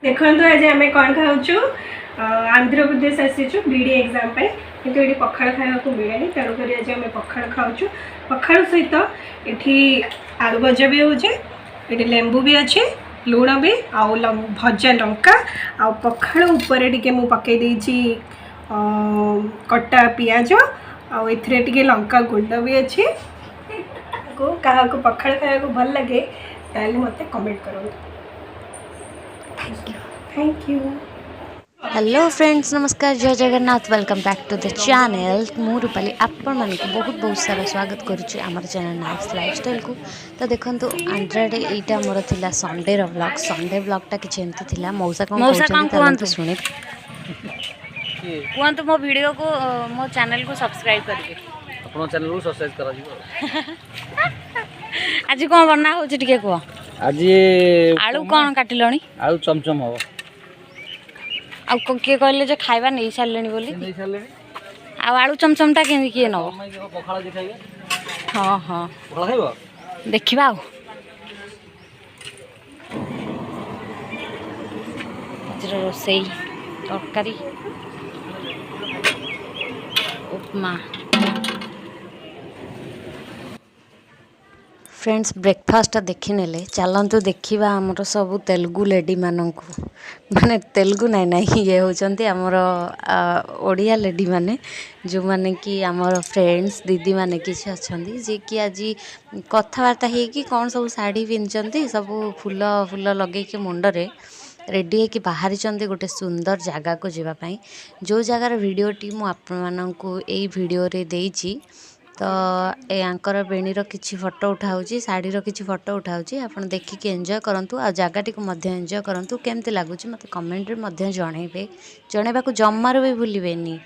देखो आज आम कौन खाऊँ आंध्र प्रदेश आसीचु बीडी एग्जाम पे किंतु ये पखाड़ खाया को मिले तेणुक आज आम पखाड़ खाऊँ पखाड़ सहित ये आलू भजा भी होचे ये लेंबू भी अच्छे लुण भी आउ भजा लंका आ पखाड़ उपर टे मु पकई देछि कटा पियाज आउ एथिरे लंका गुंड भी अच्छे को क्या पखाड़ खाया को भल लगे ताले मते कमेंट करो। Thank you. हेलो फ्रेंड्स नमस्कार जय Jagannath welcome back to the channel मु रूपाली आपण मानक बहुत बहुत सारा स्वागत करुच्ची आमर चैनल नाइस लाइफस्टाइल को। तो देखो आंध्राडे यहाँ मोर थिला संडे ब्लॉगटा किसी एमती थिला मौसा कौन शुणी कहतु मो वीडियो को मो चैनल को सब्सक्राइब करेंगे अपन चैनल को सब्सक्राइब करा जीवो। आज कौन बना हो टिके कह आज आलू कौन काटिलणी आलू चमचम हो आउ किए कहले जो खाइबा नहीं सारे बोली नहीं सारे आलू चमचमटा के किए नब पखाड़ा जे खाइबे हाँ हाँ पखाड़ा खाइबो देखिबा रोसई तरकारी उपमा फ्रेंड्स ब्रेकफास्ट देखने चलतु देखा आमर सब तेलुगु लेडी मानक माने तेलुगु नाई नाई ये होचंती आमर ओडिया लेडी माने जो माने कि आमर फ्रेंड्स दीदी माने किसी अच्छी जे कि आज कथबार्ता होगी कौन सब शाढ़ी पिंधि सब फूल फूल लगे कि मुंडरे रेडी है कि बाहरी गोटे सुंदर जगह को जीवाई जो जगार वीडियोटी मुझे वीडियो रे देइछि। तो यांकर बेणीर किसी फोटो उठाऊँ शाढ़ीर किसी फोटो उठाऊँ आप देखिए एंजॉय करूँ आ जगटी को एंजॉय करूँ केमती लगुच मत कमेंट रे जनइबे जनइबा को जमार भी भूलेनि।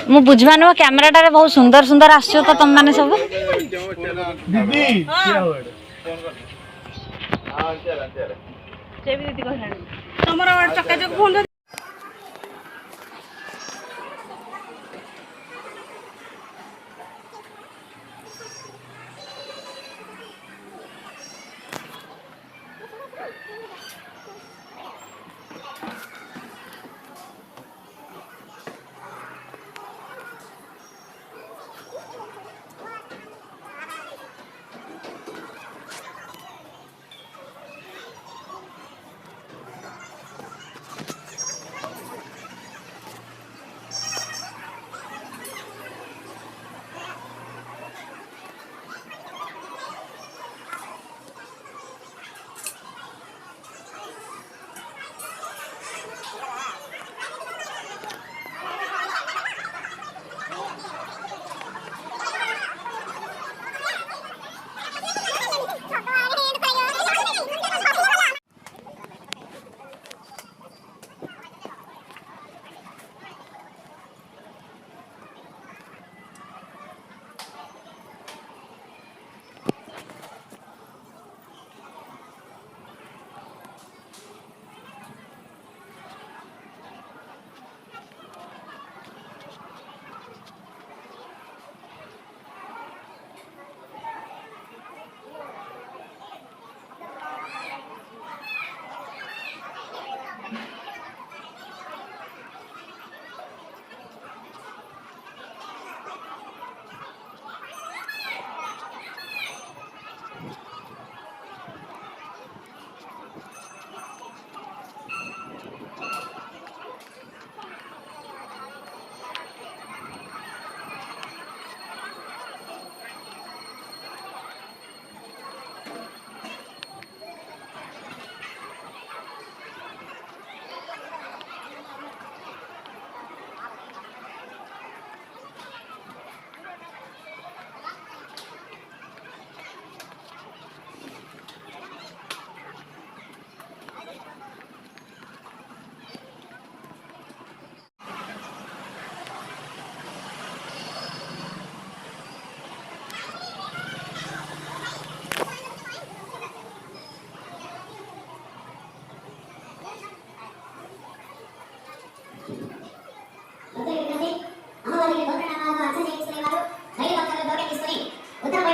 मु बुझवान कैमराटा बहुत सुंदर सुंदर आसो तो तुम मैंने सब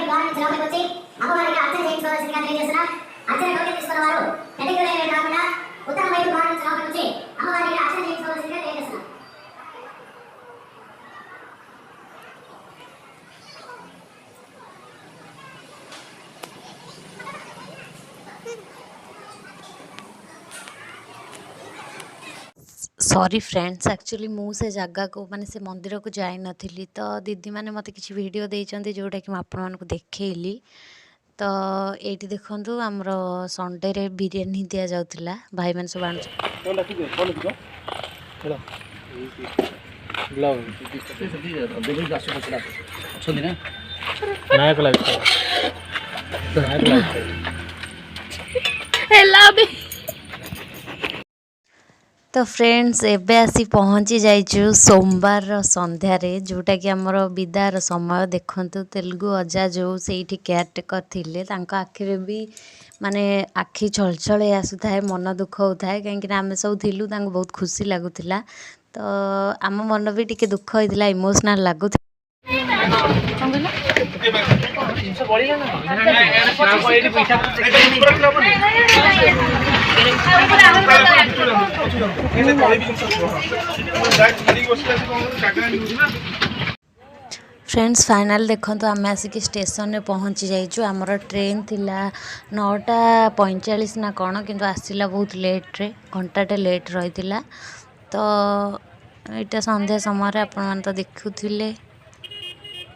ద్వారా నుంచి లోపలికి వచ్చి అమ్మవారికి అర్చన చేయించుకోవాల్సిందిగా తెలియజేస్తున్నా. అర్చన టోకెన్ తీసుకున్న వారు నెటింగ్ లైన్ కాకుండా ఉత్తర వైపు ద్వారా నుంచి లోపలికి వచ్చి అమ్మవారికి అర్చన చేయించుకోవాల్సిందిగా తెలియజేస్తున్నా. सॉरी फ्रेंड्स एक्चुअली मु से जगह को माने से मंदिर को जाई नथिली तो दीदी माने मते किछि वीडियो देइचंती जोटा कि म आपन मानको देखैली तो एठी देखंतु हमरो संडे रे बिरयानी दिया जाउतिला भाई माने सब आन तो फ्रेंड्स एबे आसी पहुँची जाइचु सोमवार संध्यार जोटा कि आमर विदार समय देखंतु तेलुगु अजा जो सेठी केयरटेकर थिले तांको आखिरे भी माने आखि छलछल आसुथाए मन दुख होता कहीं आम सब थिलु तांको बहुत खुशी लगुला तो आम मन भी टिके दुख होइतिला इमोशनल लगुला फ्रेंड्स फाइनल देखो तो आम आसिक स्टेशन में पहुँची जाइचु आमर ट्रेन थिला 9:45 ना कौन किंतु आसला बहुत लेट रे घंटाटे लेट रही तो यहाँ संध्या समय आपण मैंने तो देखुले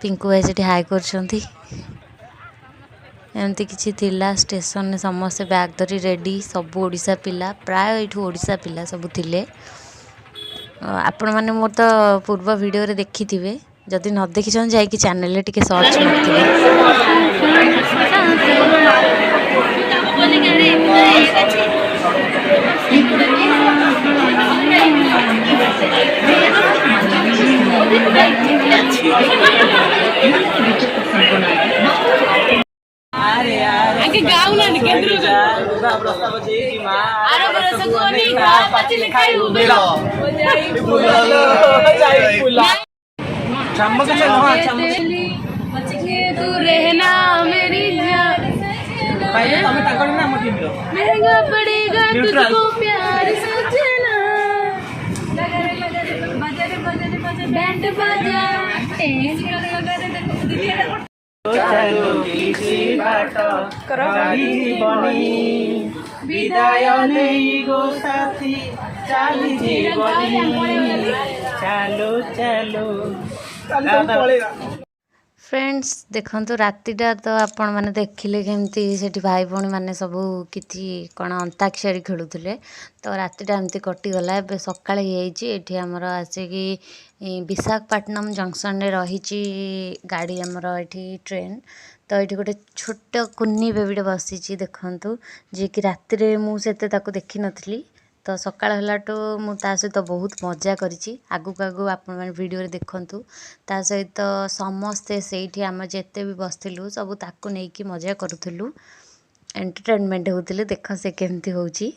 पिंकू भाई से हाई कर एमती किसी थिला स्टेशन में समस्ते बैग धरी रेडी सब ओडिशा पिला प्राय ये ओडिशा पिला सब थिले आपण मैंने मोर तो पूर्व वीडियो रे देखी थिबे जदि न देखी जाइए चैनल रे टिके सर्च आगे गाँव ना केंद्र प्रस्ताव जे की मां आरो बरस को नहीं गा पची लिखाई उबेला हो जाई फुला चम्मच से हां चम्मच बचके तू रहना मेरी जान भाई तमे ताकड़ ना हम टीम रो महंगा पड़ेगा तुझको प्यार सजना लगा रे बजा बैंड बजा चलो किसी बाट जीवनी विदाय नहीं गो साथी चाली जीवनी चलो चलो फ्रेंड्स देखंतु रातिटा तो आपण माने देखिले केमती सेठी भाई भौणी माने सब किछि कोन अंताक्षरी खेलुथिले तो रातिटा एमती कटिगला ए सकाळे हेइची एठी हमर आसे कि विशाखापट्टनम जंक्शन रे रहिची गाड़ी हमर एठी ट्रेन तो ये गोटे छोट कुन्नी बेबीटे बसी देखंतु जे कि राति रे मु सेते ताको देखि नथली तो सकाळ हलाटो मु ता सहित बहुत मजा करिछि आगु आगु आपण माने वीडियो रे देखंतु ता सहित समस्ते सेठी हम जेते भी बसथिलु सब ताको नै कि मजा करूथिलु एंटरटेनमेंट होतिले देख से केमती होउछि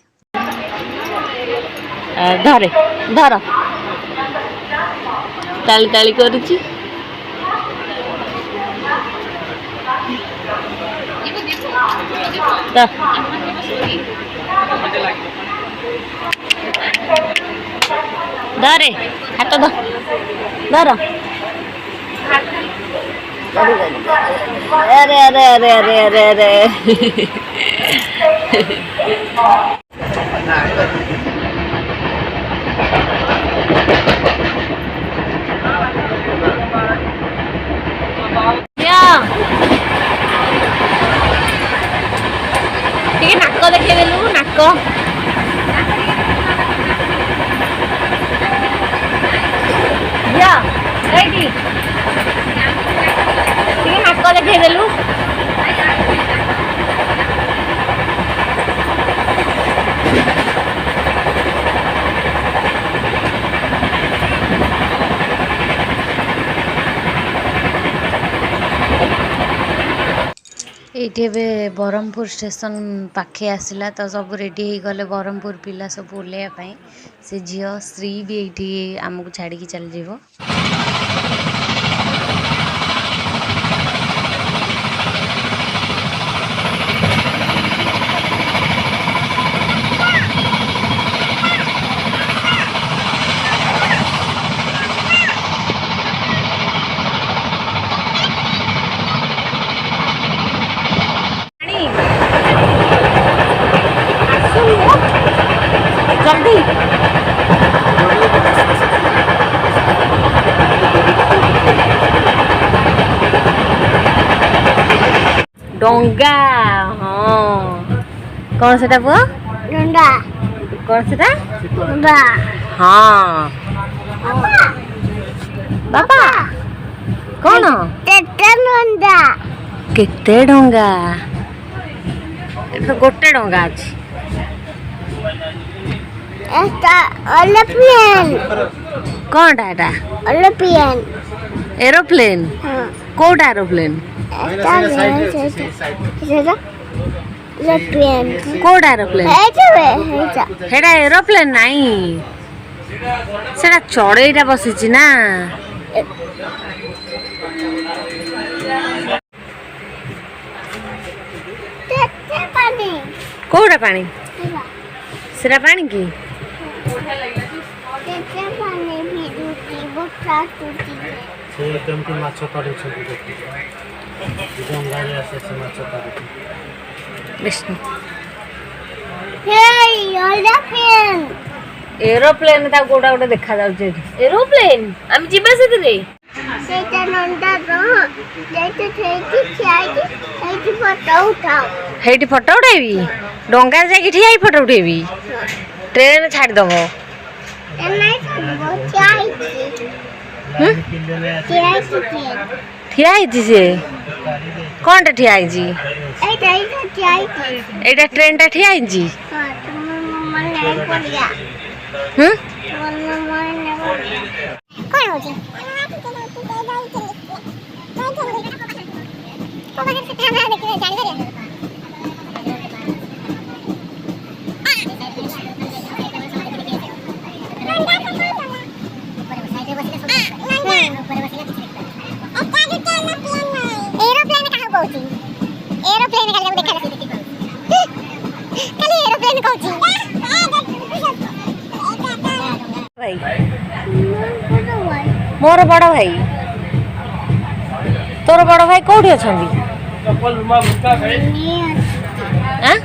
धरे धर ताली ताली करूछि धरे हाथ धर अरे अरे अरे अरे अरे अरे ଟିକେ ନାକ ଦେଖେଇ ଦେଲୁ ନାକ ଯା ଏଇଠି ଟିକେ ନାକ ଦେଖେଇ ଦେଲୁ ये बरहमपुर स्टेशन पाखे आसला तो सब रेडी हो गले बरहमपुर पिला सब ओल्लैया से झील श्री भी ये आमको छाड़ी चल जाव ଡଙ୍ଗା ହଁ କ'ଣ ସେଟା ପୁଅ ଡଙ୍ଗା କ'ଣ ସେଟା ଡଙ୍ଗା ହଁ ବାପା କ'ଣ କେତେ ଡଙ୍ଗା କେତେ ଡଙ୍ଗା ଏଠି ତ ଗୋଟେ ଡଙ୍ଗା ଅଛି ଏଟା ଏରୋପ୍ଲେନ୍ କ'ଣଟା ଏଟା ଏରୋପ୍ଲେନ୍ ଏରୋପ୍ଲେନ୍ ହଁ କୋଉଟା ଏରୋପ୍ଲେନ୍ ଏଟା ଏରୋପ୍ଲେନ୍ କୋଉଟା ଏରୋପ୍ଲେନ୍ ହେଇଟା ସେଇଟା ଏରୋପ୍ଲେନ୍ ନାହିଁ ସେଇଟା ଚଢ଼େଇଟା ବସିଛି ନା କେତେ ପାଣି କୋଉଟା ପାଣି ସେଟା ପାଣି କି କେତେ ପାଣି ଭିଡୁଛି ବର୍ଷା ତୁଟି ସେ କେମିତି ମାଛ କାଢୁଛନ୍ତି ଡଙ୍ଗାରେ ଆସେ ସେ ମାଛ କାଢୁଛନ୍ତି ବିଷ୍ଣୁ ହେଇ ଏରୋପ୍ଲେନ୍ ଏରୋପ୍ଲେନ୍ ତାକୁ କୋଉଟା ଗୋଟେ ଦେଖାଯାଉଛି ଏଠି ଏରୋପ୍ଲେନ୍ ଆମେ ଯିବା ସେଥିରେ ସେଇଟା ନଣ୍ଡା ରହ ସେଇଟା ସେଇଠି ଠିଆଇକି ସେଇଠି ଫଟୋ ଉଠାଅ ହେଇଠି ଫଟୋ ଉଠେଇବି ଡଙ୍ଗାରେ ଯାଇକି ଠିଆ ହେଇ ଫଟୋ ଉଠେଇବି ଟ୍ରେନ୍ ଛାଡ଼ିଦେବ ଏନାଇ ସବୁ ଠିଆଇଛି ଠିଆ ହେଇଛି ସେ କ'ଣଟା ଠିଆ ହେଇଛି ଏଇଟା ଠିଆଇଛି ଏଇଟା ଟ୍ରେନ୍ଟା ଠିଆ ହେଇଛି ହଁ ତୁମ ମନେ ପଡ଼ିଆ ହୁଁ ମନେ ପଡ଼ିଆ କ'ଣ ହଉଛି एरोप्लेन कहाँ पहुँची एरोप्लेन का देखा खाली एरोप्लेन पहुँची ଭାଇ ମୋର ବଡ଼ ଭାଇ ତୋର ବଡ଼ ଭାଇ କୋଉଠି ଅଛନ୍ତି ଆଁ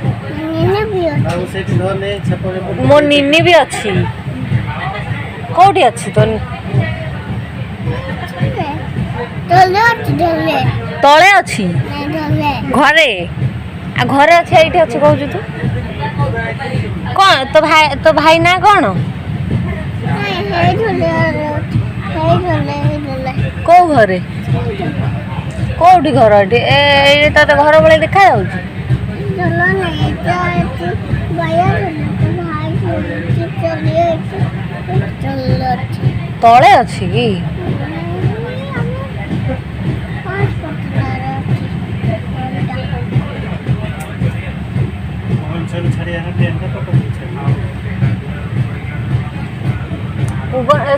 ଆଉ ସେଇଠି ଧରଲେ ଛେପରେ ମୋ ନିନି ବି ଅଛି କୋଉଠି ଅଛି ତ ତଳେ ଅଛି ଘରେ ଆଉ ଘରେ ଅଛି ଏଇଠି ଅଛି କହୁଛୁ ତୁ କ'ଣ ତୋ ଭାଇ ନା କ'ଣ କୋଉ ଘରେ କୋଉଠି ଘର ଏଠି ଏଇ ତତେ ଘର ଭଳି ଦେଖାଯାଉଛି ତଳେ ଅଛି କି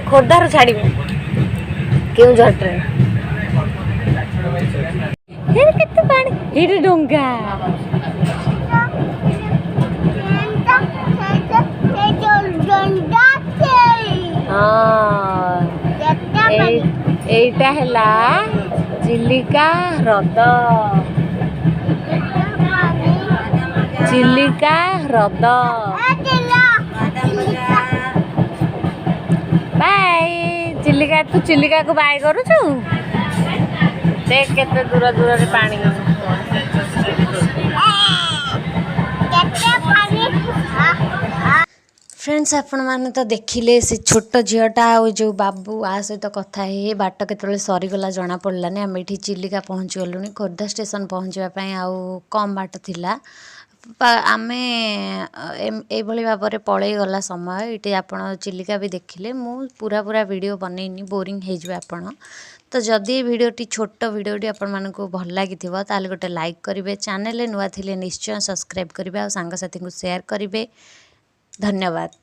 ଖୋର୍ଦ୍ଧାରୁ ଛାଡ଼ିବୁ କେଉଁଝର ଟ୍ରେନ୍ କେତେ ପାଣି ଏଇଠି ଡଙ୍ଗା ହଁ ଏଇଟା ହେଲା ଚିଲିକା ହ୍ରଦ ଚିଲିକା ହ୍ରଦ ବାଏ ଚିଲିକା ତୁ ଚିଲିକାକୁ ବାଏ କରୁଛୁ ଦେଖ କେତେ ଦୂର ଦୂରରେ ପାଣି फ्रेंड्स आपण मैंने तो देखिले से छोट झीटा आ जो बाबू आ सहित कथा हे बाट केतले सरीगला जना पड़लानी आम ये चिलिका पहुँची गलु खोर्धा स्टेशन पहुँचापी आउ कम बाट थिला आमे एभली भाव में पलई गला समय ये आप चिलिका भी देखिले मु पूरा पूरा वीडियो बनईनी बोरिंग हो आपण तो जदि भिडियोटी छोट भिडियोटी आपण मानक भल लगी ताले गोटे लाइक करेंगे चैनल नुआ थिले निश्चय सब्सक्राइब करेंगे और सांगसाथी को शेयर करेंगे धन्यवाद।